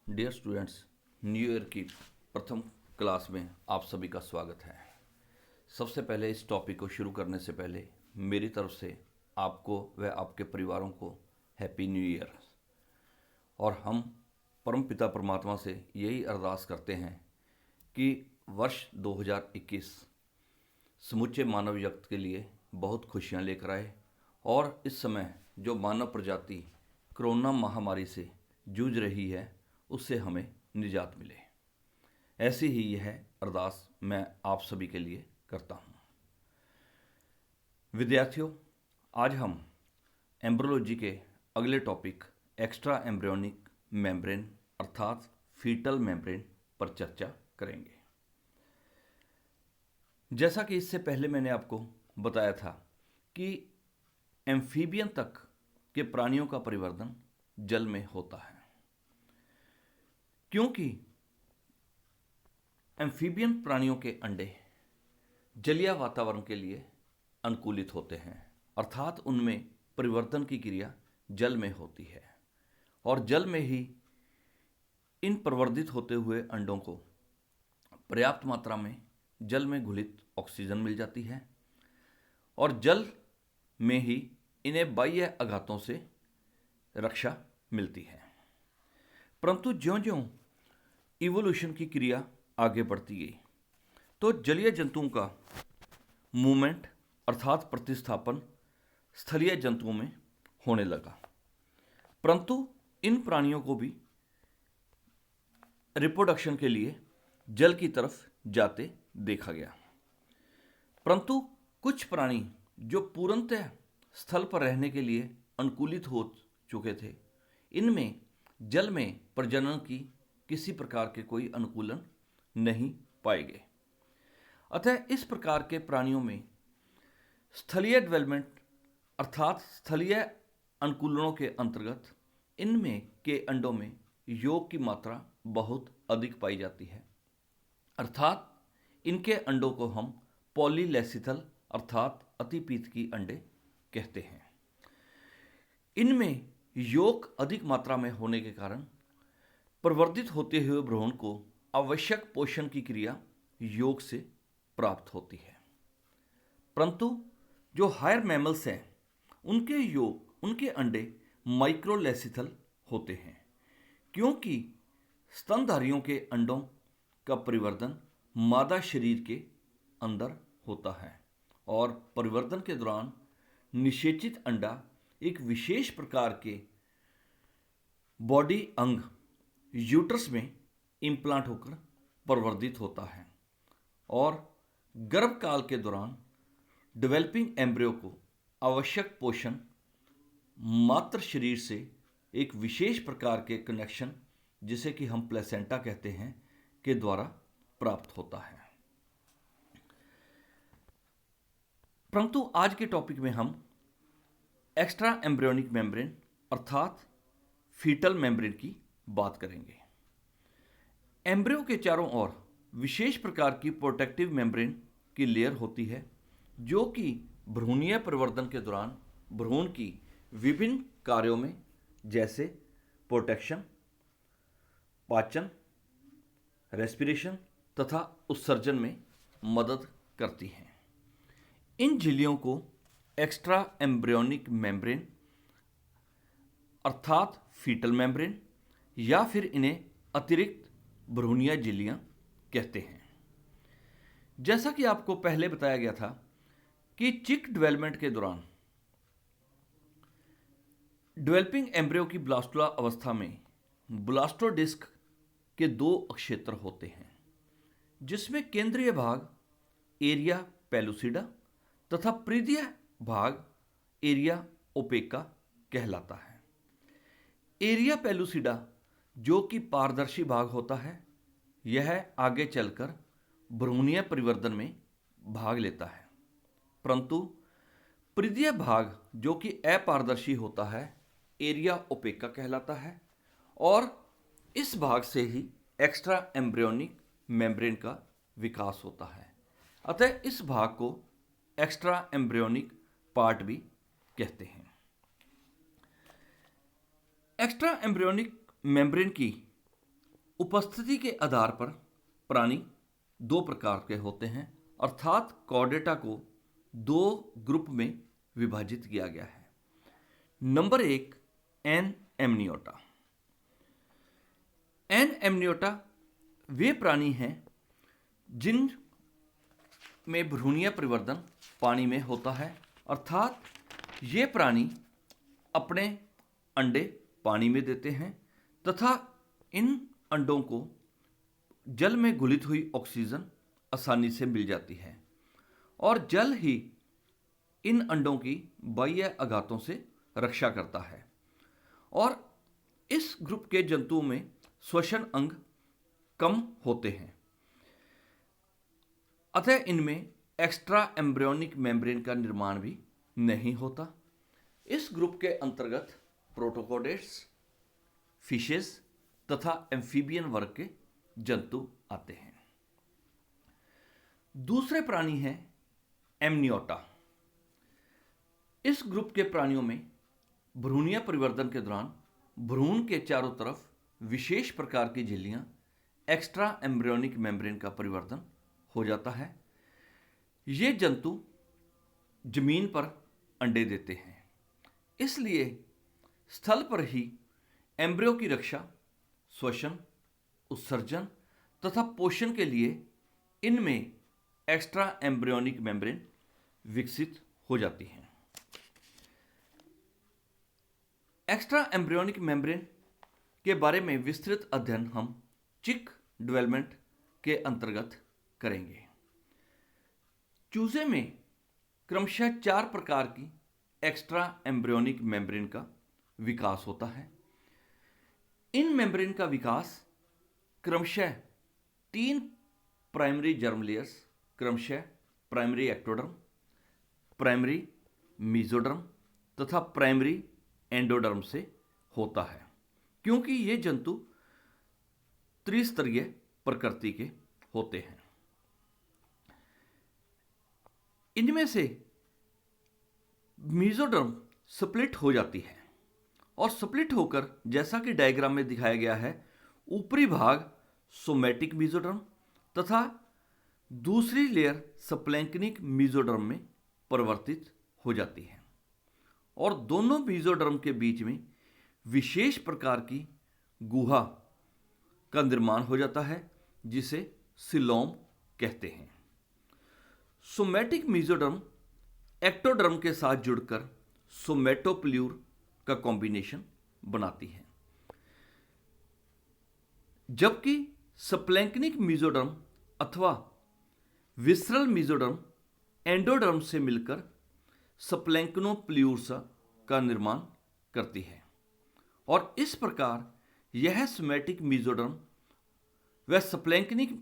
Dear students, new year की प्रथम class में आप सभी का स्वागत है। सबसे पहले इस टॉपिक को शुरू करने से पहले मेरी तरफ से आपको व आपके परिवारों को हैप्पी न्यू ईयर। और हम परमपिता परमात्मा से यही अरदास करते हैं कि वर्ष 2021 समूचे मानव जगत के लिए बहुत खुशियां लेकर आए और इस समय जो मानव प्रजाति कोरोना महामारी से जूझ रही है उससे हमें निजात मिले। ऐसी ही यह अरदास मैं आप सभी के लिए करता हूँ। विद्यार्थियों, आज हम एम्ब्रियोलॉजी के अगले टॉपिक एक्स्ट्रा एम्ब्रियोनिक मेम्ब्रेन अर्थात फीटल मेम्ब्रेन पर चर्चा करेंगे। जैसा कि इससे पहले मैंने आपको बताया था कि एम्फीबियन तक के प्राणियों का परिवर्तन जल में होता है, क्योंकि एम्फीबियन प्राणियों के अंडे जलीय वातावरण के लिए अनुकूलित होते हैं, अर्थात उनमें परिवर्तन की क्रिया जल में होती है और जल में ही इन प्रवर्धित होते हुए अंडों को पर्याप्त मात्रा में जल में घुलित ऑक्सीजन मिल जाती है और जल में ही इन्हें बाह्य आघातों से रक्षा मिलती है। परंतु ज्यों-ज्यों इवोल्यूशन की क्रिया आगे बढ़ती गई तो जलीय जंतुओं का मूवमेंट अर्थात प्रतिस्थापन स्थलीय जंतुओं में होने लगा, परंतु इन प्राणियों को भी रिप्रोडक्शन के लिए जल की तरफ जाते देखा गया। परंतु कुछ प्राणी जो पूर्णतः स्थल पर रहने के लिए अनुकूलित हो चुके थे, इनमें जल में प्रजनन की किसी प्रकार के कोई अनुकूलन नहीं पाए गए। अतः इस प्रकार के प्राणियों में स्थलीय डेवलपमेंट अर्थात स्थलीय अनुकूलनों के अंतर्गत इनमें के अंडों में योग की मात्रा बहुत अधिक पाई जाती है, अर्थात इनके अंडों को हम पॉलीलेसिथल अर्थात अतिपीतकी अंडे कहते हैं। इनमें योग अधिक मात्रा में होने के कारण प्रवर्धित होते हुए भ्रूण को आवश्यक पोषण की क्रिया योग से प्राप्त होती है। परंतु जो हायर मैमल्स हैं उनके अंडे माइक्रोलेसिथल होते हैं, क्योंकि स्तनधारियों के अंडों का परिवर्तन मादा शरीर के अंदर होता है और परिवर्तन के दौरान निषेचित अंडा एक विशेष प्रकार के बॉडी अंग यूट्रस में इम्प्लांट होकर प्रवर्धित होता है और गर्भकाल के दौरान डेवलपिंग एम्ब्रियो को आवश्यक पोषण मात्र शरीर से एक विशेष प्रकार के कनेक्शन जिसे कि हम प्लेसेंटा कहते हैं के द्वारा प्राप्त होता है। परंतु आज के टॉपिक में हम एक्स्ट्रा एम्ब्रियोनिक मेम्ब्रेन अर्थात फीटल मेम्ब्रेन की बात करेंगे। एम्ब्रियो के चारों ओर विशेष प्रकार की प्रोटेक्टिव मेम्ब्रेन की लेयर होती है, जो कि भ्रूणीय परिवर्तन के दौरान भ्रूण की विभिन्न कार्यों में जैसे प्रोटेक्शन, पाचन, रेस्पिरेशन तथा उत्सर्जन में मदद करती हैं। इन झिल्लियों को एक्स्ट्रा एम्ब्रियोनिक मेम्ब्रेन अर्थात फीटल मेम्ब्रेन या फिर इन्हें अतिरिक्त भ्रूणीय झिल्लियां कहते हैं। जैसा कि आपको पहले बताया गया था कि चिक डेवलपमेंट के दौरान डेवलपिंग एम्ब्रियो की ब्लास्टुला अवस्था में ब्लास्टोडिस्क के दो क्षेत्र होते हैं, जिसमें केंद्रीय भाग एरिया पेलुसिडा तथा परिधीय भाग एरिया ओपेका कहलाता है। एरिया पेलुसिडा जो कि पारदर्शी भाग होता है, यह आगे चलकर भ्रूणीय परिवर्तन में भाग लेता है, परंतु परिधीय भाग जो कि अपारदर्शी होता है एरिया ओपेका कहलाता है और इस भाग से ही एक्स्ट्रा एम्ब्रियोनिक मेम्ब्रेन का विकास होता है। अतः इस भाग को एक्स्ट्रा एम्ब्रियोनिक पार्ट भी कहते हैं। एक्स्ट्रा एम्ब्रियोनिक मेम्ब्रेन की उपस्थिति के आधार पर प्राणी दो प्रकार के होते हैं, अर्थात कॉर्डेटा को दो ग्रुप में विभाजित किया गया है। Number 1, anamniota. Anamniota वे प्राणी हैं जिन में भ्रूणीय परिवर्तन पानी में होता है, अर्थात ये प्राणी अपने अंडे पानी में देते हैं तथा इन अंडों को जल में घुलित हुई ऑक्सीजन आसानी से मिल जाती है और जल ही इन अंडों की बाह्य आघातों से रक्षा करता है। और इस ग्रुप के जंतुओं में श्वसन अंग कम होते हैं, अतः इनमें एक्स्ट्रा एम्ब्रियोनिक मेम्ब्रेन का निर्माण भी नहीं होता। इस ग्रुप के अंतर्गत प्रोटोकोडेट्स, फिशेस तथा एम्फीबियन वर्ग के जंतु आते हैं। दूसरे प्राणी हैं एमनियोटा। इस ग्रुप के प्राणियों में भ्रूणीय परिवर्तन के दौरान भ्रूण के चारों तरफ विशेष प्रकार की झिल्लियां, एक्स्ट्रा एम्ब्रियोनिक मेम्ब्रेन का परिवर्तन हो जाता है। ये जंतु जमीन पर अंडे देते हैं, इसलिए स्थल पर ही एम्ब्रियो की रक्षा, श्वसन, उत्सर्जन तथा पोषण के लिए इनमें एक्स्ट्रा एम्ब्रियोनिक मेम्ब्रेन विकसित हो जाती हैं। एक्स्ट्रा एम्ब्रियोनिक मेम्ब्रेन के बारे में विस्तृत अध्ययन हम चिक डेवलपमेंट के अंतर्गत करेंगे। चूजे में क्रमशः 4 प्रकार की एक्स्ट्रा एम्ब्रियोनिक मेम्ब्रेन का विकास होता है। इन मेम्ब्रेन का विकास क्रमशः 3 प्राइमरी जर्म लेयर्स, क्रमशः प्राइमरी एक्टोडर्म, प्राइमरी मेसोडर्म तथा प्राइमरी एंडोडर्म से होता है, क्योंकि ये जंतु त्रिस्तरीय प्रकृति के होते हैं। इनमें से मेसोडर्म स्प्लिट हो जाती है और स्प्लिट होकर, जैसा कि डायग्राम में दिखाया गया है, ऊपरी भाग सोमैटिक मेसोडर्म तथा दूसरी लेयर स्प्लैंक्निक मेसोडर्म में परिवर्तित हो जाती है और दोनों मेसोडर्म के बीच में विशेष प्रकार की गुहा का निर्माण हो जाता है, जिसे सिलोम कहते हैं। सोमैटिक मेसोडर्म एक्टोडर्म के साथ जुड़कर सोमैटोप्ल्यूर का कॉम्बिनेशन बनाती है, जबकि स्प्लैंक्निक मेसोडर्म अथवा विसरल मेसोडर्म एंडोडर्म से मिलकर स्प्लैंक्नोप्ल्यूर्स का निर्माण करती है और इस प्रकार यह सोमैटिक मेसोडर्म व स्प्लैंक्निक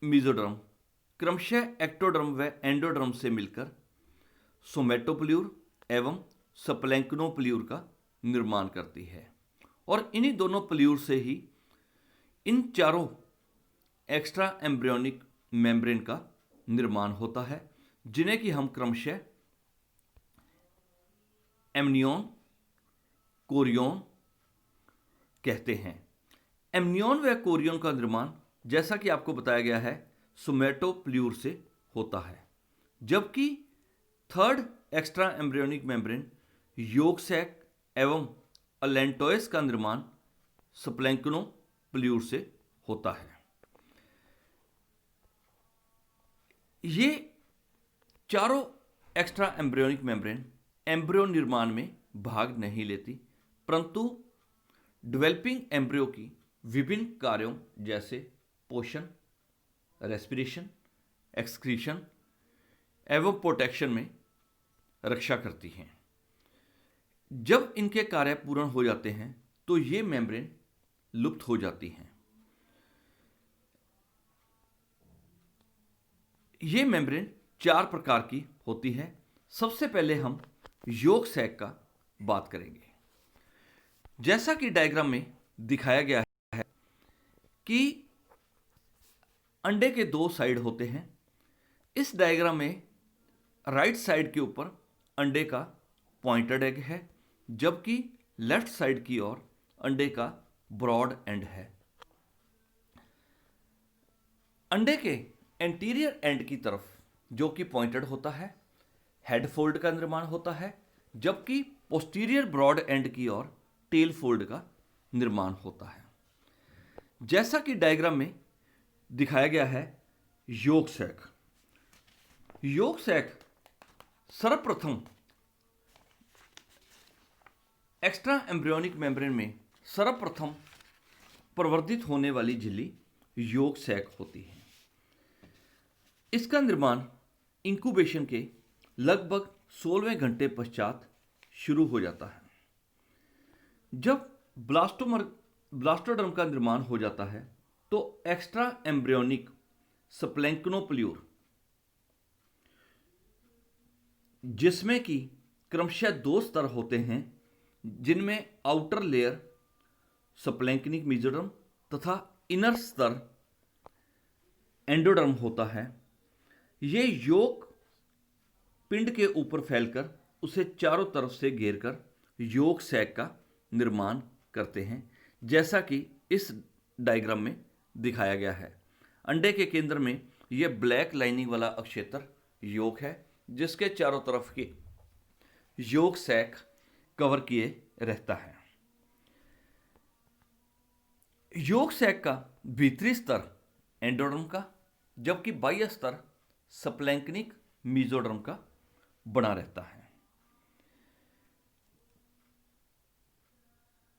मेसोडर्म क्रमशः एक्टोडर्म व एंडोडर्म से मिलकर सोमैटोप्ल्यूर एवं स्प्लैंक्नोप्ल्यूर का निर्माण करती है और इन्हीं दोनों प्ल्यूर से ही इन चारों एक्स्ट्रा एम्ब्रियोनिक मेम्ब्रेन का निर्माण होता है, जिन्हें कि हम क्रमशः एमनियोन, कोरियोन कहते हैं। एमनियोन व कोरियोन का निर्माण, जैसा कि आपको बताया गया है, सोमैटोप्ल्यूर से होता है, जबकि third extra embryonic membrane yolk sac एवं अलेंटोइस का निर्माण स्प्लैंक्नोप्ल्यूर से होता है। ये चारों एक्स्ट्रा एम्ब्रियोनिक मेम्ब्रेन एम्ब्रियो निर्माण में भाग नहीं लेती, परंतु डेवलपिंग एम्ब्रियो की विभिन्न कार्यों जैसे पोषण, रेस्पिरेशन, एक्सक्रीशन एवं प्रोटेक्शन में रक्षा करती हैं। जब इनके कार्य पूर्ण हो जाते हैं तो ये मेम्ब्रेन लुप्त हो जाती हैं। ये मेम्ब्रेन 4 प्रकार की होती है। सबसे पहले हम यॉर्क सैक का बात करेंगे। जैसा कि डायग्राम में दिखाया गया है कि अंडे के 2 साइड होते हैं। इस डायग्राम में राइट साइड के ऊपर अंडे का पॉइंटेड एग है, जबकि लेफ्ट साइड की ओर अंडे का ब्रॉड एंड है। अंडे के एंटीरियर एंड की तरफ, जो कि पॉइंटेड होता है, हेड फोल्ड का निर्माण होता है, जबकि पोस्टीरियर ब्रॉड एंड की ओर टेल फोल्ड का निर्माण होता है। जैसा कि डायग्राम में दिखाया गया है, यॉर्क सैक। यॉर्क सैक सर्वप्रथम एक्स्ट्रा एम्ब्रियोनिक मेम्ब्रेन में सर्वप्रथम प्रवर्धित होने वाली झिल्ली यॉर्क सैक होती है। इसका निर्माण इंक्यूबेशन के लगभग 16वें घंटे पश्चात शुरू हो जाता है। जब ब्लास्टोडर्म का निर्माण हो जाता है तो एक्स्ट्रा एम्ब्रियोनिक स्प्लैंक्नोप्ल्यूर, जिसमें कि क्रमशः 2 स्तर होते हैं, जिनमें आउटर लेयर स्प्लैंक्निक मेसोडर्म तथा इनर स्तर एंडोडर्म होता है। ये यॉर्क पिंड के ऊपर फैलकर उसे चारों तरफ से घेरकर यॉर्क सैक का निर्माण करते हैं, जैसा कि इस डायग्राम में दिखाया गया है। अंडे के केंद्र में यह ब्लैक लाइनिंग वाला अक्षेत्र यॉर्क है, जिसके चारों तरफ के यॉर्क सैक कवर किए रहता है। यॉर्क सैक का भीतरी स्तर एंडोडर्म का, जबकि बाह्य स्तर स्प्लैंक्निक मेसोडर्म का बना रहता है।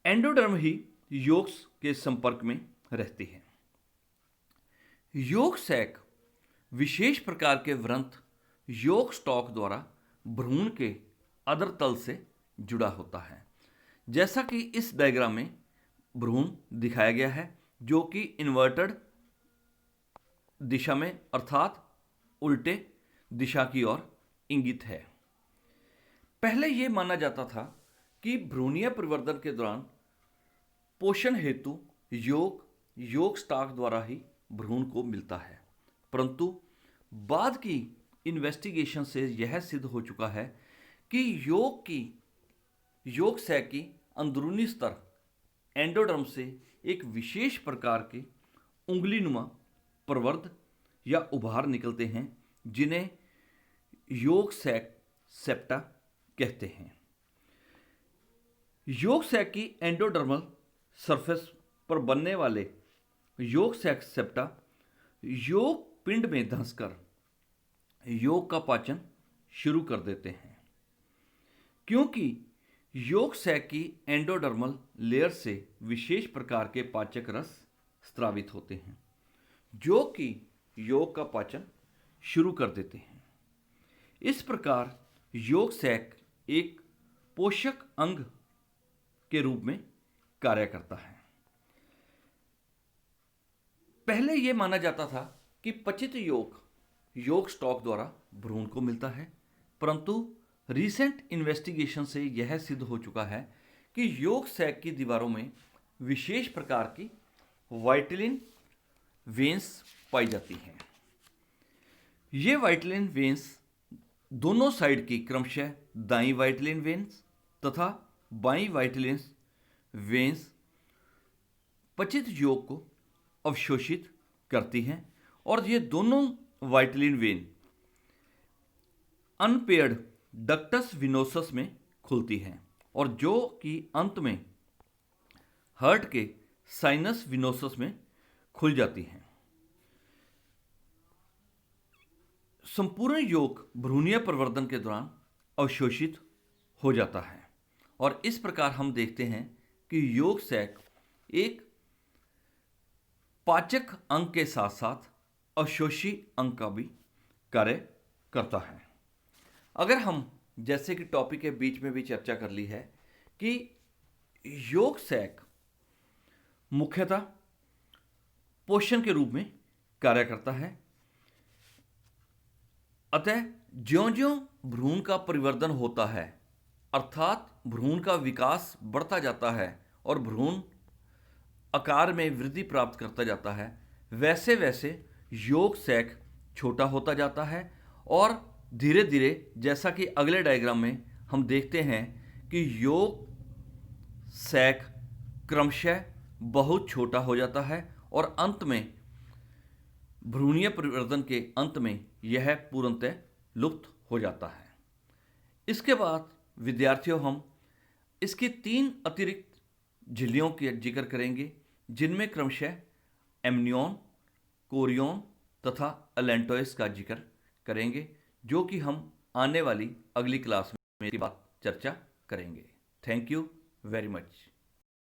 एंडोडर्म ही यॉर्क के संपर्क में रहती है। यॉर्क सैक विशेष प्रकार के व्रंत यॉर्क स्टॉक द्वारा भ्रूण के अधर तल से जुड़ा होता है, जैसा कि इस डायग्राम में भ्रूण दिखाया गया है, जो कि इन्वर्टेड दिशा में अर्थात उल्टे दिशा की ओर इंगित है। पहले यह माना जाता था कि भ्रूणीय परिवर्तन के दौरान पोषण हेतु यॉर्क स्टॉक द्वारा ही भ्रूण को मिलता है, परंतु बाद की इन्वेस्टिगेशन से यह सिद्ध हो चुका है कि यॉर्क सैक की अंदरूनी स्तर एंडोडर्म से एक विशेष प्रकार के उंगलीनुमा प्रवर्ध या उभार निकलते हैं, जिन्हें यॉर्क सैक सेप्टा कहते हैं। यॉर्क सैक की एंडोडर्मल सरफेस पर बनने वाले यॉर्क सैक सेप्टा यॉर्क पिंड में धंसकर यॉर्क का पाचन शुरू कर देते हैं। क्योंकि यॉर्क सैक की एंडोडर्मल लेयर से विशेष प्रकार के पाचक रस स्रावित होते हैं, जो कि यॉर्क का पाचन शुरू कर देते हैं। इस प्रकार यॉर्क सैक एक पोषक अंग के रूप में कार्य करता है। पहले यह माना जाता था कि पचित यॉर्क स्टॉक द्वारा भ्रूण को मिलता है, परंतु रीसेंट इन्वेस्टिगेशन से यह सिद्ध हो चुका है कि यॉर्क सैक की दीवारों में विशेष प्रकार की वाइटिलिन वेन्स पाई जाती हैं। ये वाइटिलिन वेन्स दोनों साइड की क्रमशः दाईं वाइटिलिन वेन्स तथा बाईं वाइटिलिन वेन्स पचित यॉर्क को अवशोषित करती हैं, और ये दोनों वाइटिलिन वेन अनपेयर्ड डक्टस विनोसस में खुलती हैं, और जो कि अंत में हार्ट के साइनस विनोसस में खुल जाती हैं। संपूर्ण यॉर्क भ्रूणीय प्रवर्धन के दौरान अवशोषित हो जाता है, और इस प्रकार हम देखते हैं कि यॉर्क सैक एक पाचक अंग के साथ साथ अवशोषी अंग का भी कार्य करता है। अगर हम, जैसे कि टॉपिक के बीच में भी चर्चा कर ली है, कि यॉर्क सैक मुख्यतः पोषण के रूप में कार्य करता है, अतः ज्यों-ज्यों भ्रूण का परिवर्धन होता है, अर्थात भ्रूण का विकास बढ़ता जाता है और भ्रूण आकार में वृद्धि प्राप्त करता जाता है, वैसे वैसे यॉर्क सैक छोटा होता जाता है, और धीरे धीरे, जैसा कि अगले डायग्राम में हम देखते हैं कि यॉर्क सैक क्रमशः बहुत छोटा हो जाता है और अंत में भ्रूणीय परिवर्तन के अंत में यह पूर्णतः लुप्त हो जाता है। इसके बाद विद्यार्थियों हम इसकी 3 अतिरिक्त झिल्लियों के जिक्र करेंगे, जिनमें क्रमशः एमनियन, कोरियन तथा एलेंटोइस का जिक्र करेंगे, जो कि हम आने वाली अगली क्लास में इसकी बात चर्चा करेंगे। Thank you very much.